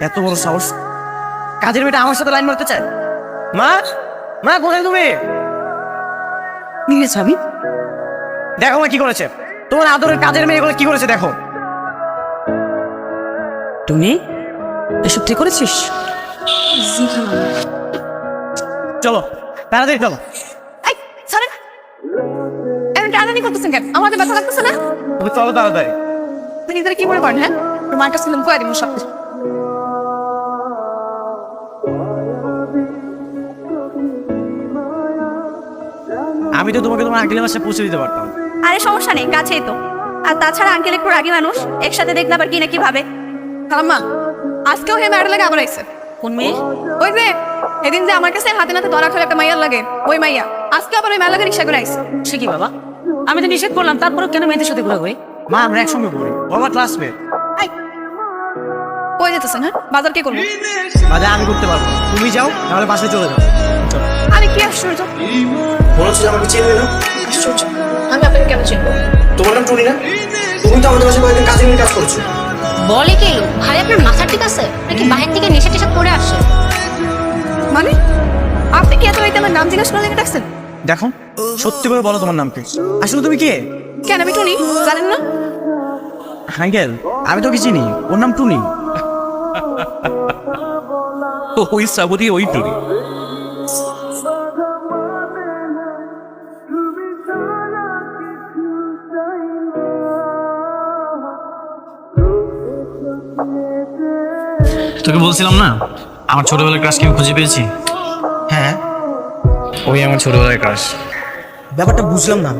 এত বড় সাহস, কাজের মেয়েটা আমার সাথে লাইন মারতে চায়। মা, মা কোথায় তুমি? নিয়ে যাবি? দেখো মা কি করেছে, তোমার আদরের কাজের মেয়ে এগুলো কি করেছে দেখো। তুমি এসব ঠিক করেছিস? চলো তাড়াতাড়ি চলো। এই সরেন, এমন টানাটানি করতেছেন কেন? আমাদের ব্যথা লাগতেছে না? তুমি চলো তাড়াতাড়ি। আপনি নিজেরা কি মনে করেন? হ্যাঁ, তোমার কাছে ছিলাম কয়ে দিব সব কিছু। আমি তো তোমাকে তোমার আঙ্কেলের বাসায় পৌঁছে দিতে পারতাম। আরে সমস্যা নেই, কাছেই তো। আর তাছাড়া আঙ্কেল একটু রাগী মানুষ, একসাথে দেখলে আবার কি না কি ভাবে। আম্মা আজকেও হে ম্যাডার লাগে আবার আইছে। কোন মেয়ে? ওই যে এদিন যে আমার কাছে হাতে নাতে ধরা খেলে একটা মাইয়ার লাগে, ওই মাইয়া আজকে আবার ওই মেলাকে রিক্সা করে আইছে। সে কি বাবা? আমি তো নিষেধ করলাম, তারপরে কেন মেয়েদের সাথে ঘোরাঘুরি? মা আমরা একসঙ্গে পড়ি, আমার ক্লাসমেট। এই কই যেতেছেন? হ্যাঁ, বাজার কে করবো? বাজার আমি করতে পারবো, তুমি যাও নাহলে বাসায় চলে যাও। চলো। আরে কি আশ্চর্য! মনে হচ্ছে যে আমাকে চেনে না। আশ্চর্য, আমি আপনাকে কেন চিনবো? তোমার নাম টুনি না? তুমি তো আমাদের বাসায় কয়েকদিন কাজে নিয়ে কাজ করছো। বলে কি লোক? ভাই আপনার মাথা ঠিক আছে নাকি বাহির থেকে নেশা টেশা করে আসে? মানে আপনি কি এত রাইতে আমার নাম জিজ্ঞাসা করে লেগে ডাকছেন? দেখো সত্যি করে বলো তোমার নাম কি? আসলে তুমি কে? কেন আমি টুনি জানেন না? আঙ্কেল আমি তো কি চিনি, ওর নাম টুনি। ওই সাবরি ওই টুরি। তোকে বলছিলাম না আমার ছোটবেলার ক্রাশকে আমি খুঁজে পেয়েছি। হ্যাঁ ওই আমার ছোটবেলার ক্রাশ। ব্যাপারটা বুঝলাম না,